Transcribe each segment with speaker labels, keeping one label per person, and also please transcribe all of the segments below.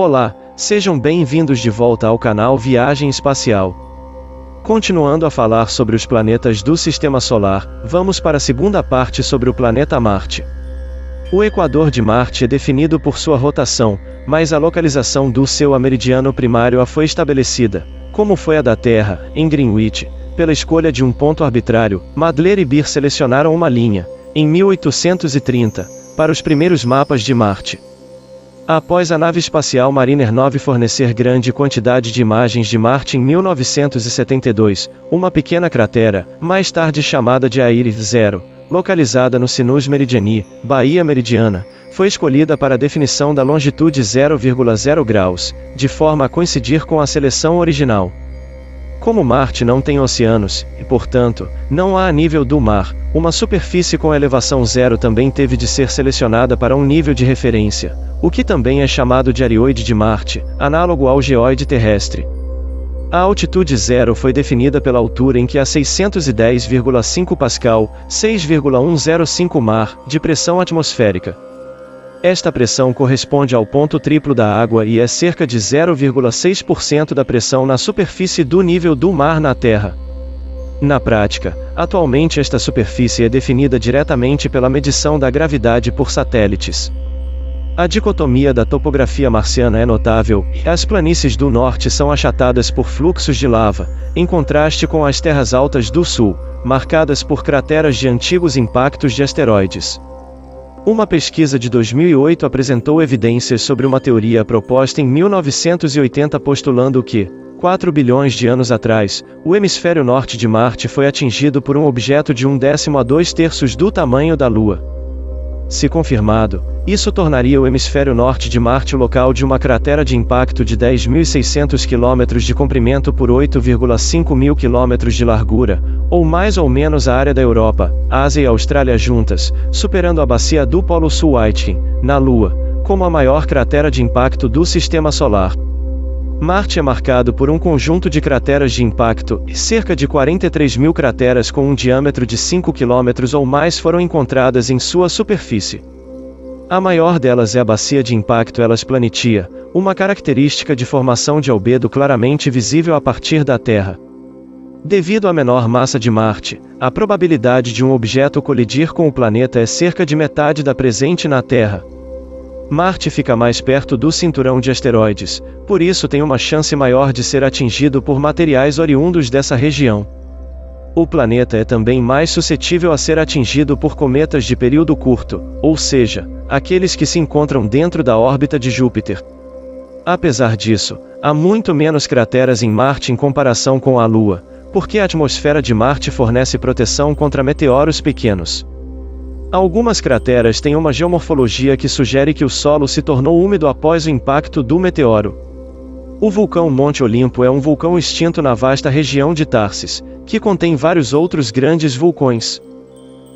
Speaker 1: Olá, sejam bem-vindos de volta ao canal Viagem Espacial. Continuando a falar sobre os planetas do Sistema Solar, vamos para a segunda parte sobre o planeta Marte. O equador de Marte é definido por sua rotação, mas a localização do seu meridiano primário foi estabelecida, como foi a da Terra, em Greenwich, pela escolha de um ponto arbitrário. Madler e Beer selecionaram uma linha, em 1830, para os primeiros mapas de Marte. Após a nave espacial Mariner 9 fornecer grande quantidade de imagens de Marte em 1972, uma pequena cratera, mais tarde chamada de Aires Zero, localizada no Sinus Meridiani, Baía Meridiana, foi escolhida para a definição da longitude 0,0 graus, de forma a coincidir com a seleção original. Como Marte não tem oceanos, e portanto, não há a nível do mar, uma superfície com elevação zero também teve de ser selecionada para um nível de referência, o que também é chamado de areoide de Marte, análogo ao geoide terrestre. A altitude zero foi definida pela altura em que há 610,5 pascal, 6,105 mar, de pressão atmosférica. Esta pressão corresponde ao ponto triplo da água e é cerca de 0,6% da pressão na superfície do nível do mar na Terra. Na prática, atualmente esta superfície é definida diretamente pela medição da gravidade por satélites. A dicotomia da topografia marciana é notável, e as planícies do norte são achatadas por fluxos de lava, em contraste com as terras altas do sul, marcadas por crateras de antigos impactos de asteroides. Uma pesquisa de 2008 apresentou evidências sobre uma teoria proposta em 1980 postulando que, 4 bilhões de anos atrás, o hemisfério norte de Marte foi atingido por um objeto de 1/10 a 2/3 do tamanho da Lua. Se confirmado, isso tornaria o hemisfério norte de Marte o local de uma cratera de impacto de 10.600 km de comprimento por 8,5 mil km de largura, ou mais ou menos a área da Europa, Ásia e Austrália juntas, superando a bacia do Polo Sul Aitken, na Lua, como a maior cratera de impacto do Sistema Solar. Marte é marcado por um conjunto de crateras de impacto, e cerca de 43 mil crateras com um diâmetro de 5 km ou mais foram encontradas em sua superfície. A maior delas é a bacia de impacto Hellas Planitia, uma característica de formação de albedo claramente visível a partir da Terra. Devido à menor massa de Marte, a probabilidade de um objeto colidir com o planeta é cerca de metade da presente na Terra. Marte fica mais perto do cinturão de asteroides, por isso tem uma chance maior de ser atingido por materiais oriundos dessa região. O planeta é também mais suscetível a ser atingido por cometas de período curto, ou seja, aqueles que se encontram dentro da órbita de Júpiter. Apesar disso, há muito menos crateras em Marte em comparação com a Lua, porque a atmosfera de Marte fornece proteção contra meteoros pequenos. Algumas crateras têm uma geomorfologia que sugere que o solo se tornou úmido após o impacto do meteoro. O vulcão Monte Olimpo é um vulcão extinto na vasta região de Tarsis, que contém vários outros grandes vulcões.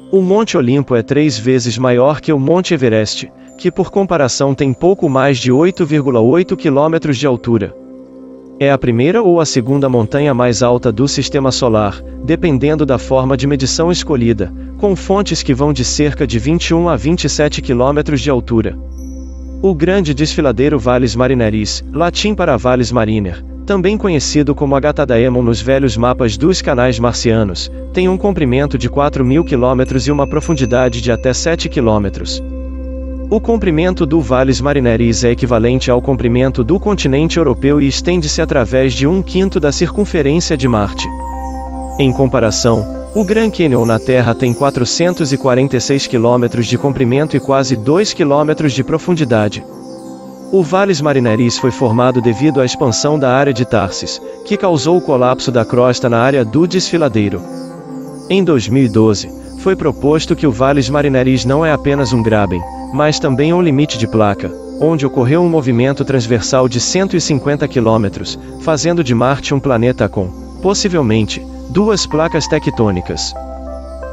Speaker 1: O Monte Olimpo é 3 vezes maior que o Monte Everest, que por comparação tem pouco mais de 8,8 km de altura. É a primeira ou a segunda montanha mais alta do Sistema Solar, dependendo da forma de medição escolhida, com fontes que vão de cerca de 21 a 27 km de altura. O grande desfiladeiro Valles Marineris, latim para Valles Mariner, também conhecido como Agatha Daemon nos velhos mapas dos canais marcianos, tem um comprimento de 4.000 km e uma profundidade de até 7 km. O comprimento do Valles Marineris é equivalente ao comprimento do continente europeu e estende-se através de 1/5 da circunferência de Marte. Em comparação, o Grand Canyon na Terra tem 446 km de comprimento e quase 2 km de profundidade. O Valles Marineris foi formado devido à expansão da área de Tarsis, que causou o colapso da crosta na área do desfiladeiro. Em 2012, foi proposto que o Valles Marineris não é apenas um graben, mas também um limite de placa, onde ocorreu um movimento transversal de 150 km, fazendo de Marte um planeta com, possivelmente, 2 placas tectônicas.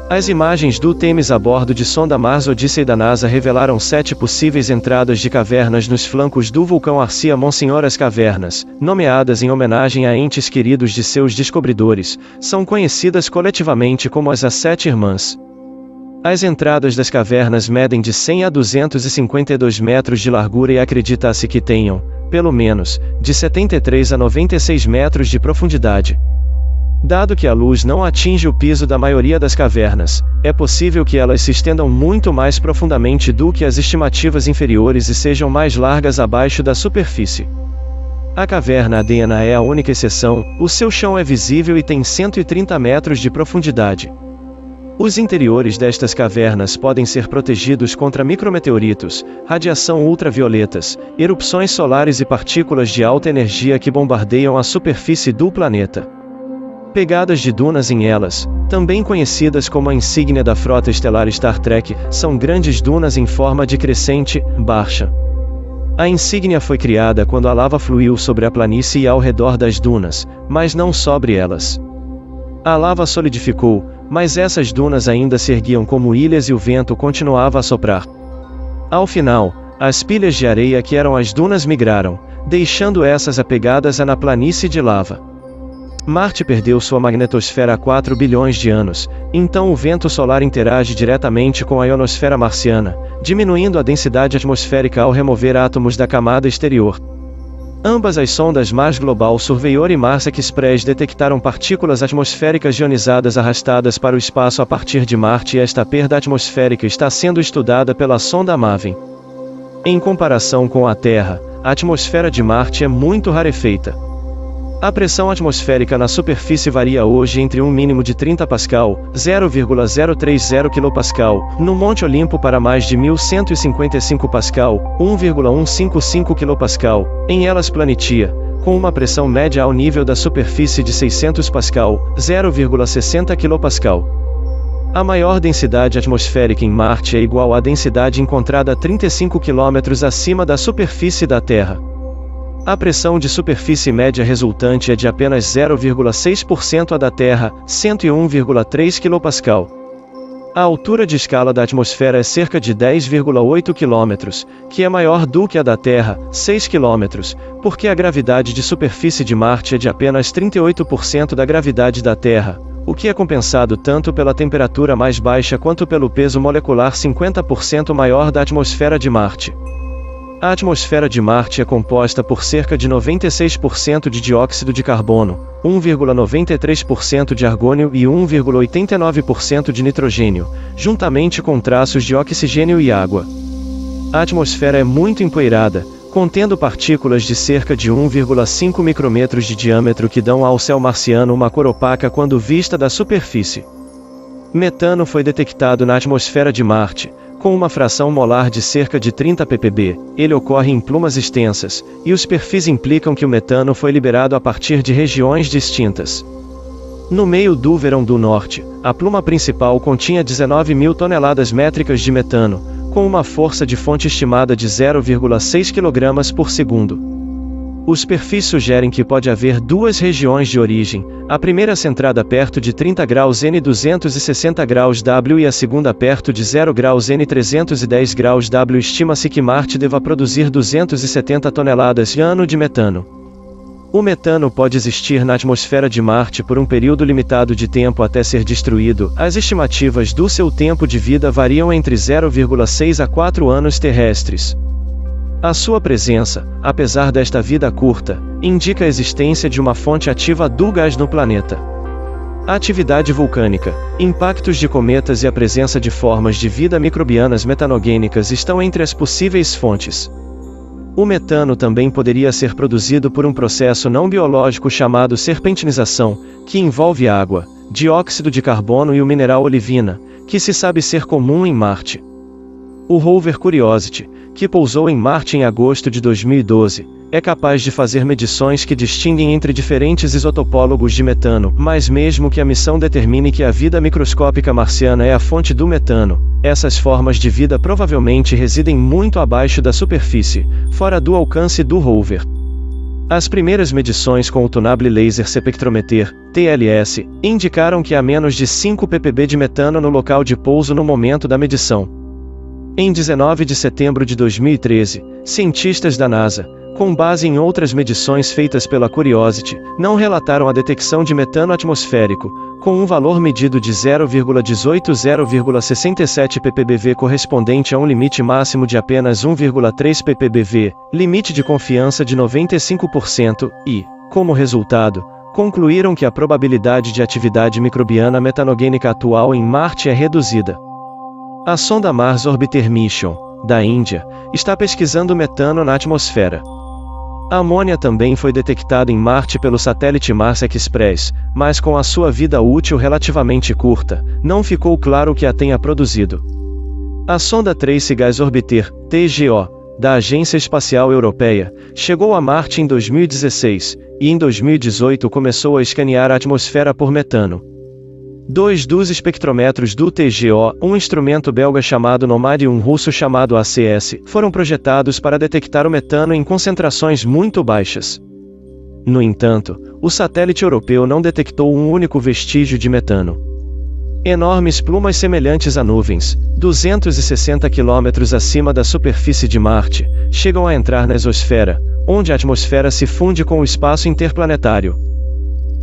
Speaker 1: As imagens do Temis a bordo de sonda Mars Odyssey da NASA revelaram 7 possíveis entradas de cavernas nos flancos do vulcão Arcia Monsenhor. As cavernas, nomeadas em homenagem a entes queridos de seus descobridores, são conhecidas coletivamente como as 7 Irmãs. As entradas das cavernas medem de 100 a 252 metros de largura e acredita-se que tenham, pelo menos, de 73 a 96 metros de profundidade. Dado que a luz não atinge o piso da maioria das cavernas, é possível que elas se estendam muito mais profundamente do que as estimativas inferiores e sejam mais largas abaixo da superfície. A caverna Adena é a única exceção, o seu chão é visível e tem 130 metros de profundidade. Os interiores destas cavernas podem ser protegidos contra micrometeoritos, radiação ultravioletas, erupções solares e partículas de alta energia que bombardeiam a superfície do planeta. Pegadas de dunas em elas, também conhecidas como a insígnia da frota estelar Star Trek, são grandes dunas em forma de crescente, baixa. A insígnia foi criada quando a lava fluiu sobre a planície e ao redor das dunas, mas não sobre elas. A lava solidificou, mas essas dunas ainda se erguiam como ilhas e o vento continuava a soprar. Ao final, as pilhas de areia que eram as dunas migraram, deixando essas apegadas na planície de lava. Marte perdeu sua magnetosfera há 4 bilhões de anos, então o vento solar interage diretamente com a ionosfera marciana, diminuindo a densidade atmosférica ao remover átomos da camada exterior. Ambas as sondas Mars Global Surveyor e Mars Express detectaram partículas atmosféricas ionizadas arrastadas para o espaço a partir de Marte e esta perda atmosférica está sendo estudada pela sonda MAVEN. Em comparação com a Terra, a atmosfera de Marte é muito rarefeita. A pressão atmosférica na superfície varia hoje entre um mínimo de 30 pascal, 0,030 kPa, no Monte Olimpo para mais de 1155 pascal, 1,155 kPa, em Elas Planitia, com uma pressão média ao nível da superfície de 600 pascal, 0,60 kPa. A maior densidade atmosférica em Marte é igual à densidade encontrada a 35 km acima da superfície da Terra. A pressão de superfície média resultante é de apenas 0,6% a da Terra, 101,3 kPa. A altura de escala da atmosfera é cerca de 10,8 km, que é maior do que a da Terra, 6 km, porque a gravidade de superfície de Marte é de apenas 38% da gravidade da Terra, o que é compensado tanto pela temperatura mais baixa quanto pelo peso molecular 50% maior da atmosfera de Marte. A atmosfera de Marte é composta por cerca de 96% de dióxido de carbono, 1,93% de argônio e 1,89% de nitrogênio, juntamente com traços de oxigênio e água. A atmosfera é muito empoeirada, contendo partículas de cerca de 1,5 micrômetros de diâmetro que dão ao céu marciano uma cor opaca quando vista da superfície. Metano foi detectado na atmosfera de Marte, com uma fração molar de cerca de 30 ppb, ele ocorre em plumas extensas, e os perfis implicam que o metano foi liberado a partir de regiões distintas. No meio do verão do norte, a pluma principal continha 19 mil toneladas métricas de metano, com uma força de fonte estimada de 0,6 kg por segundo. Os perfis sugerem que pode haver duas regiões de origem, a primeira centrada perto de 30 graus N 260 graus W e a segunda perto de 0 graus N 310 graus W. Estima-se que Marte deva produzir 270 toneladas ano de metano. O metano pode existir na atmosfera de Marte por um período limitado de tempo até ser destruído. As estimativas do seu tempo de vida variam entre 0,6 a 4 anos terrestres. A sua presença, apesar desta vida curta, indica a existência de uma fonte ativa do gás no planeta. A atividade vulcânica, impactos de cometas e a presença de formas de vida microbianas metanogênicas estão entre as possíveis fontes. O metano também poderia ser produzido por um processo não biológico chamado serpentinização, que envolve água, dióxido de carbono e o mineral olivina, que se sabe ser comum em Marte. O rover Curiosity, que pousou em Marte em agosto de 2012, é capaz de fazer medições que distinguem entre diferentes isotopólogos de metano, mas mesmo que a missão determine que a vida microscópica marciana é a fonte do metano, essas formas de vida provavelmente residem muito abaixo da superfície, fora do alcance do rover. As primeiras medições com o Tunable Laser Spectrometer, TLS, indicaram que há menos de 5 ppb de metano no local de pouso no momento da medição. Em 19 de setembro de 2013, cientistas da NASA, com base em outras medições feitas pela Curiosity, não relataram a detecção de metano atmosférico, com um valor medido de 0,18-0,67 ppbv correspondente a um limite máximo de apenas 1,3 ppbv, limite de confiança de 95%, e, como resultado, concluíram que a probabilidade de atividade microbiana metanogênica atual em Marte é reduzida. A sonda Mars Orbiter Mission, da Índia, está pesquisando metano na atmosfera. A amônia também foi detectada em Marte pelo satélite Mars Express, mas com a sua vida útil relativamente curta, não ficou claro o que a tenha produzido. A sonda Trace Gas Orbiter, TGO, da Agência Espacial Europeia, chegou a Marte em 2016, e em 2018 começou a escanear a atmosfera por metano. 2 dos espectrômetros do TGO, um instrumento belga chamado NOMAD e um russo chamado ACS, foram projetados para detectar o metano em concentrações muito baixas. No entanto, o satélite europeu não detectou um único vestígio de metano. Enormes plumas semelhantes a nuvens, 260 km acima da superfície de Marte, chegam a entrar na exosfera, onde a atmosfera se funde com o espaço interplanetário.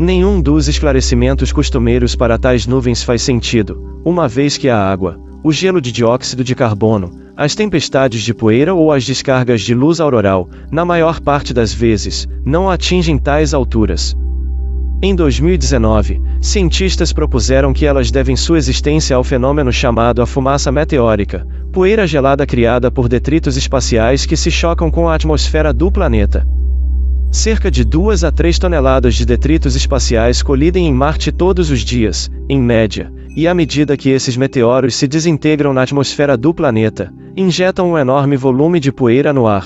Speaker 1: Nenhum dos esclarecimentos costumeiros para tais nuvens faz sentido, uma vez que a água, o gelo de dióxido de carbono, as tempestades de poeira ou as descargas de luz auroral, na maior parte das vezes, não atingem tais alturas. Em 2019, cientistas propuseram que elas devem sua existência ao fenômeno chamado a fumaça meteórica, poeira gelada criada por detritos espaciais que se chocam com a atmosfera do planeta. Cerca de 2 a 3 toneladas de detritos espaciais colidem em Marte todos os dias, em média, e à medida que esses meteoros se desintegram na atmosfera do planeta, injetam um enorme volume de poeira no ar.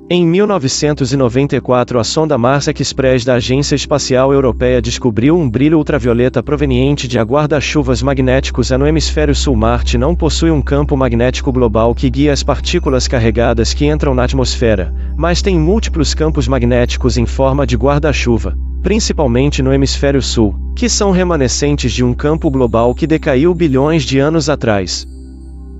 Speaker 1: Em 1994, a sonda Mars Express da Agência Espacial Europeia descobriu um brilho ultravioleta proveniente de guarda-chuvas magnéticos. No hemisfério sul, Marte não possui um campo magnético global que guia as partículas carregadas que entram na atmosfera, mas tem múltiplos campos magnéticos em forma de guarda-chuva, principalmente no hemisfério sul, que são remanescentes de um campo global que decaiu bilhões de anos atrás.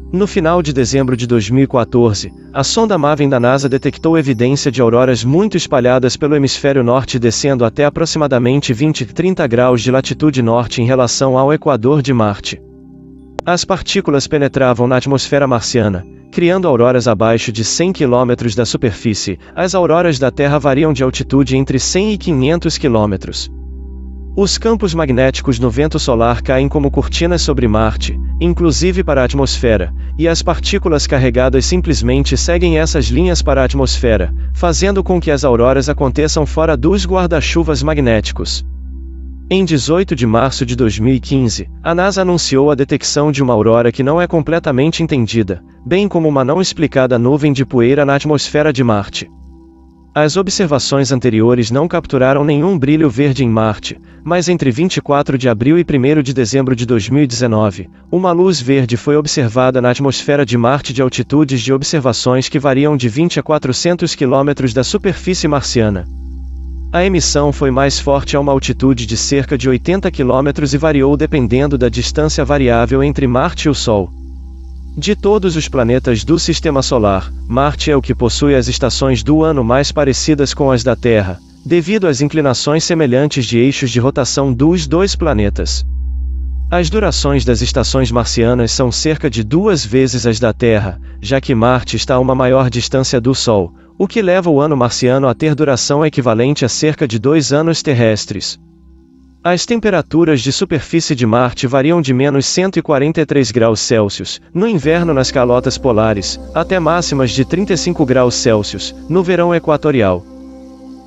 Speaker 1: No final de dezembro de 2014, a sonda Maven da NASA detectou evidência de auroras muito espalhadas pelo hemisfério norte descendo até aproximadamente 20-30 graus de latitude norte em relação ao equador de Marte. As partículas penetravam na atmosfera marciana, criando auroras abaixo de 100 km da superfície. As auroras da Terra variam de altitude entre 100 e 500 km. Os campos magnéticos no vento solar caem como cortinas sobre Marte, inclusive para a atmosfera, e as partículas carregadas simplesmente seguem essas linhas para a atmosfera, fazendo com que as auroras aconteçam fora dos guarda-chuvas magnéticos. Em 18 de março de 2015, a NASA anunciou a detecção de uma aurora que não é completamente entendida, bem como uma não explicada nuvem de poeira na atmosfera de Marte. As observações anteriores não capturaram nenhum brilho verde em Marte, mas entre 24 de abril e 1º de dezembro de 2019, uma luz verde foi observada na atmosfera de Marte de altitudes de observações que variam de 20 a 400 km da superfície marciana. A emissão foi mais forte a uma altitude de cerca de 80 km e variou dependendo da distância variável entre Marte e o Sol. De todos os planetas do Sistema Solar, Marte é o que possui as estações do ano mais parecidas com as da Terra, devido às inclinações semelhantes de eixos de rotação dos dois planetas. As durações das estações marcianas são cerca de 2 vezes as da Terra, já que Marte está a uma maior distância do Sol, o que leva o ano marciano a ter duração equivalente a cerca de 2 anos terrestres. As temperaturas de superfície de Marte variam de menos 143 graus Celsius, no inverno nas calotas polares, até máximas de 35 graus Celsius, no verão equatorial.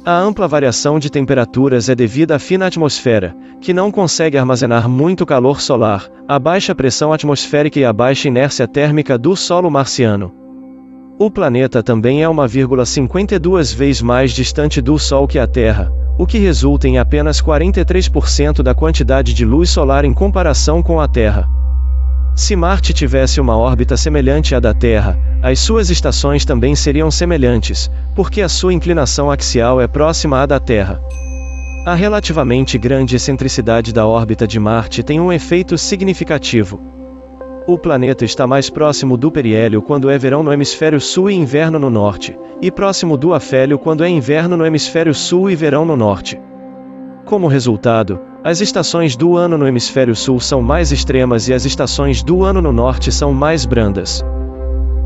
Speaker 1: A ampla variação de temperaturas é devida à fina atmosfera, que não consegue armazenar muito calor solar, à baixa pressão atmosférica e à baixa inércia térmica do solo marciano. O planeta também é 1,52 vezes mais distante do Sol que a Terra, o que resulta em apenas 43% da quantidade de luz solar em comparação com a Terra. Se Marte tivesse uma órbita semelhante à da Terra, as suas estações também seriam semelhantes, porque a sua inclinação axial é próxima à da Terra. A relativamente grande excentricidade da órbita de Marte tem um efeito significativo. O planeta está mais próximo do periélio quando é verão no hemisfério sul e inverno no norte, e próximo do afélio quando é inverno no hemisfério sul e verão no norte. Como resultado, as estações do ano no hemisfério sul são mais extremas e as estações do ano no norte são mais brandas.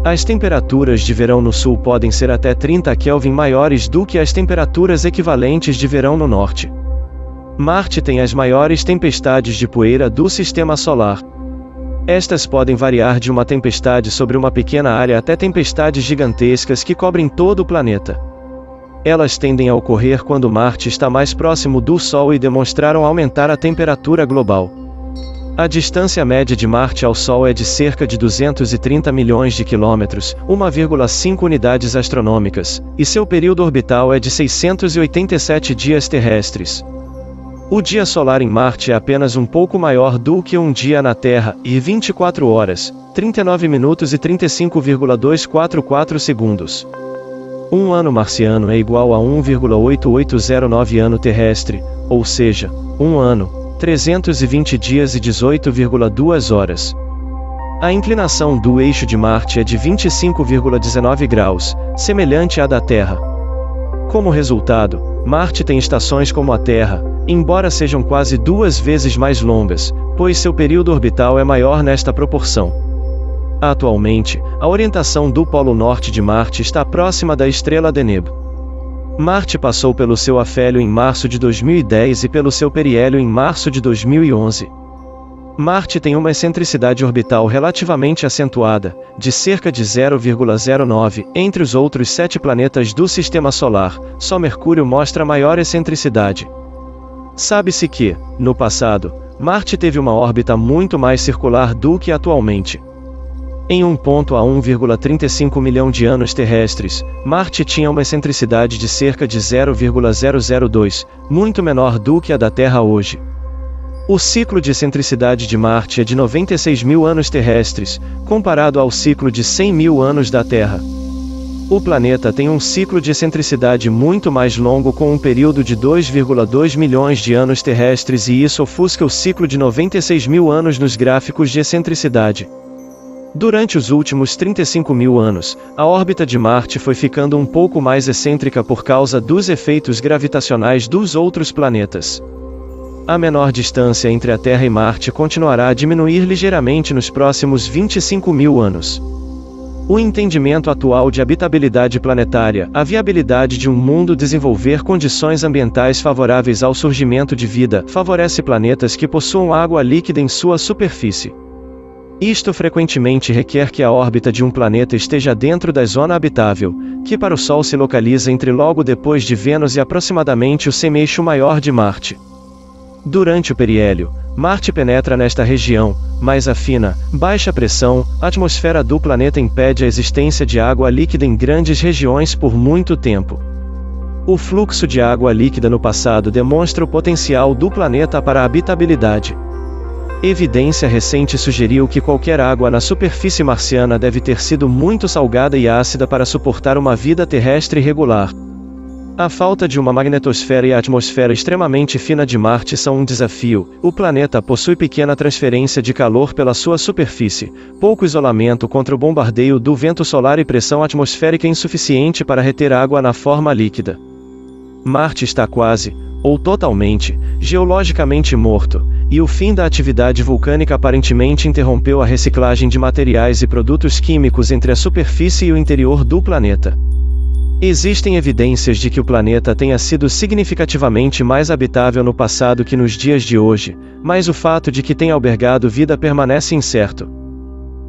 Speaker 1: As temperaturas de verão no sul podem ser até 30 Kelvin maiores do que as temperaturas equivalentes de verão no norte. Marte tem as maiores tempestades de poeira do Sistema Solar. Estas podem variar de uma tempestade sobre uma pequena área até tempestades gigantescas que cobrem todo o planeta. Elas tendem a ocorrer quando Marte está mais próximo do Sol e demonstraram aumentar a temperatura global. A distância média de Marte ao Sol é de cerca de 230 milhões de quilômetros, 1,5 unidades astronômicas, e seu período orbital é de 687 dias terrestres. O dia solar em Marte é apenas um pouco maior do que um dia na Terra, e 24 horas, 39 minutos e 35,244 segundos. Um ano marciano é igual a 1,8809 ano terrestre, ou seja, um ano, 320 dias e 18,2 horas. A inclinação do eixo de Marte é de 25,19 graus, semelhante à da Terra. Como resultado, Marte tem estações como a Terra, embora sejam quase 2 vezes mais longas, pois seu período orbital é maior nesta proporção. Atualmente, a orientação do Polo Norte de Marte está próxima da estrela Deneb. Marte passou pelo seu afélio em março de 2010 e pelo seu periélio em março de 2011. Marte tem uma excentricidade orbital relativamente acentuada, de cerca de 0,09, entre os outros 7 planetas do Sistema Solar, só Mercúrio mostra maior excentricidade. Sabe-se que, no passado, Marte teve uma órbita muito mais circular do que atualmente. Em 1 a 1,35 milhão de anos terrestres, Marte tinha uma excentricidade de cerca de 0,002, muito menor do que a da Terra hoje. O ciclo de excentricidade de Marte é de 96 mil anos terrestres, comparado ao ciclo de 100 mil anos da Terra. O planeta tem um ciclo de excentricidade muito mais longo com um período de 2,2 milhões de anos terrestres e isso ofusca o ciclo de 96 mil anos nos gráficos de excentricidade. Durante os últimos 35 mil anos, a órbita de Marte foi ficando um pouco mais excêntrica por causa dos efeitos gravitacionais dos outros planetas. A menor distância entre a Terra e Marte continuará a diminuir ligeiramente nos próximos 25 mil anos. O entendimento atual de habitabilidade planetária, a viabilidade de um mundo desenvolver condições ambientais favoráveis ao surgimento de vida, favorece planetas que possuam água líquida em sua superfície. Isto frequentemente requer que a órbita de um planeta esteja dentro da zona habitável, que para o Sol se localiza entre logo depois de Vênus e aproximadamente o semi-eixo maior de Marte. Durante o periélio, Marte penetra nesta região, mas a fina, baixa pressão, atmosfera do planeta impede a existência de água líquida em grandes regiões por muito tempo. O fluxo de água líquida no passado demonstra o potencial do planeta para a habitabilidade. Evidência recente sugeriu que qualquer água na superfície marciana deve ter sido muito salgada e ácida para suportar uma vida terrestre regular. A falta de uma magnetosfera e a atmosfera extremamente fina de Marte são um desafio. O planeta possui pequena transferência de calor pela sua superfície, pouco isolamento contra o bombardeio do vento solar e pressão atmosférica insuficiente para reter água na forma líquida. Marte está quase, ou totalmente, geologicamente morto, e o fim da atividade vulcânica aparentemente interrompeu a reciclagem de materiais e produtos químicos entre a superfície e o interior do planeta. Existem evidências de que o planeta tenha sido significativamente mais habitável no passado que nos dias de hoje, mas o fato de que tenha albergado vida permanece incerto.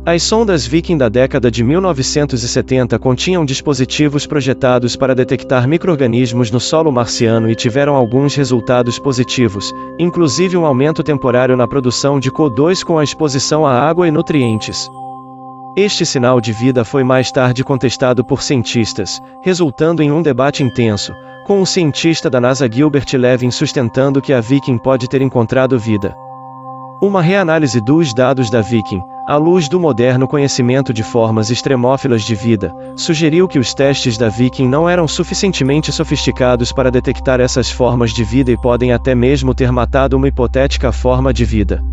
Speaker 1: As sondas Viking da década de 1970 continham dispositivos projetados para detectar micro-organismos no solo marciano e tiveram alguns resultados positivos, inclusive um aumento temporário na produção de CO2 com a exposição à água e nutrientes. Este sinal de vida foi mais tarde contestado por cientistas, resultando em um debate intenso, com o cientista da NASA Gilbert Levin sustentando que a Viking pode ter encontrado vida. Uma reanálise dos dados da Viking, à luz do moderno conhecimento de formas extremófilas de vida, sugeriu que os testes da Viking não eram suficientemente sofisticados para detectar essas formas de vida e podem até mesmo ter matado uma hipotética forma de vida.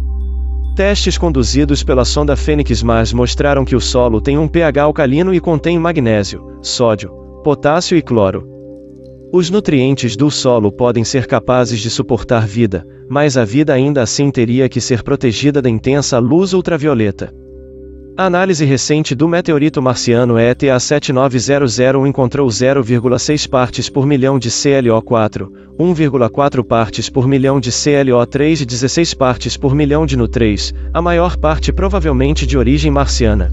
Speaker 1: Testes conduzidos pela sonda Fênix Mars mostraram que o solo tem um pH alcalino e contém magnésio, sódio, potássio e cloro. Os nutrientes do solo podem ser capazes de suportar vida, mas a vida ainda assim teria que ser protegida da intensa luz ultravioleta. A análise recente do meteorito marciano ETA 7900 encontrou 0,6 partes por milhão de ClO4, 1,4 partes por milhão de ClO3 e 16 partes por milhão de Nu3, a maior parte provavelmente de origem marciana.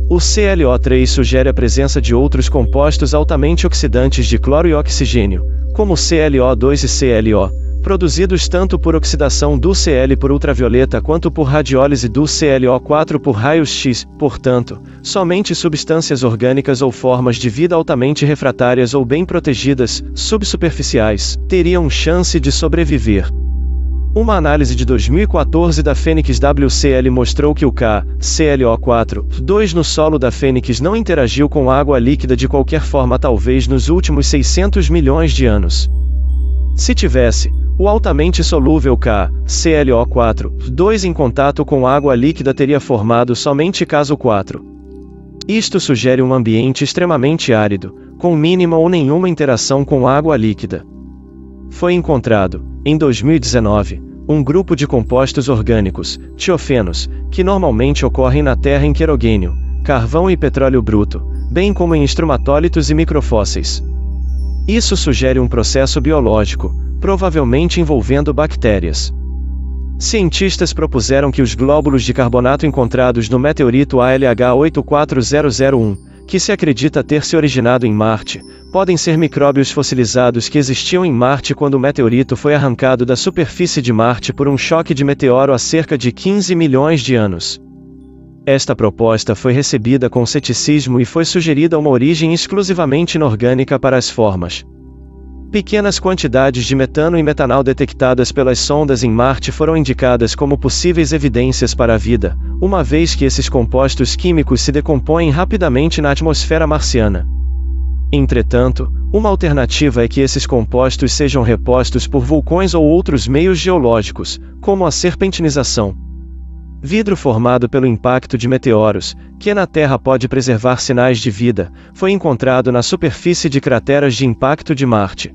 Speaker 1: O ClO3 sugere a presença de outros compostos altamente oxidantes de cloro e oxigênio, como ClO2 e ClO, produzidos tanto por oxidação do Cl por ultravioleta quanto por radiólise do ClO4 por raios-X. Portanto, somente substâncias orgânicas ou formas de vida altamente refratárias ou bem protegidas, subsuperficiais, teriam chance de sobreviver. Uma análise de 2014 da Fênix WCL mostrou que o ClO4, no solo da Fênix não interagiu com água líquida de qualquer forma talvez nos últimos 600 milhões de anos. Se tivesse, o altamente solúvel ClO4, em contato com água líquida teria formado somente caso 4. Isto sugere um ambiente extremamente árido, com mínima ou nenhuma interação com água líquida. Foi encontrado, em 2019, um grupo de compostos orgânicos, tiofenos, que normalmente ocorrem na Terra em querogênio, carvão e petróleo bruto, bem como em estromatólitos e microfósseis. Isso sugere um processo biológico, provavelmente envolvendo bactérias. Cientistas propuseram que os glóbulos de carbonato encontrados no meteorito ALH 84001, que se acredita ter se originado em Marte, podem ser micróbios fossilizados que existiam em Marte quando o meteorito foi arrancado da superfície de Marte por um choque de meteoro há cerca de 15 milhões de anos. Esta proposta foi recebida com ceticismo e foi sugerida uma origem exclusivamente inorgânica para as formas. Pequenas quantidades de metano e metanal detectadas pelas sondas em Marte foram indicadas como possíveis evidências para a vida, uma vez que esses compostos químicos se decompõem rapidamente na atmosfera marciana. Entretanto, uma alternativa é que esses compostos sejam repostos por vulcões ou outros meios geológicos, como a serpentinização. Vidro formado pelo impacto de meteoros, que na Terra pode preservar sinais de vida, foi encontrado na superfície de crateras de impacto de Marte.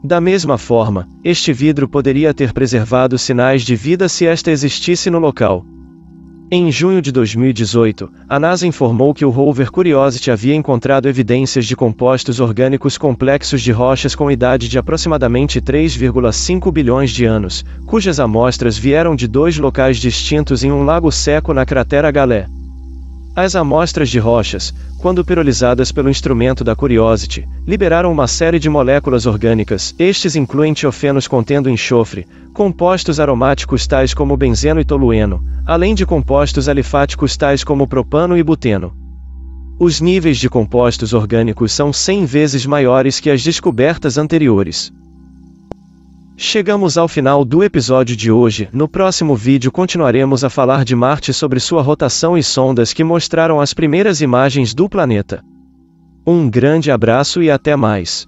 Speaker 1: Da mesma forma, este vidro poderia ter preservado sinais de vida se esta existisse no local. Em junho de 2018, a NASA informou que o rover Curiosity havia encontrado evidências de compostos orgânicos complexos de rochas com idade de aproximadamente 3,5 bilhões de anos, cujas amostras vieram de 2 locais distintos em um lago seco na cratera Galé. As amostras de rochas, quando pirolizadas pelo instrumento da Curiosity, liberaram uma série de moléculas orgânicas. Estes incluem tiofenos contendo enxofre, compostos aromáticos tais como benzeno e tolueno, além de compostos alifáticos tais como propano e buteno. Os níveis de compostos orgânicos são 100 vezes maiores que as descobertas anteriores. Chegamos ao final do episódio de hoje. No próximo vídeo continuaremos a falar de Marte sobre sua rotação e sondas que mostraram as primeiras imagens do planeta. Um grande abraço e até mais.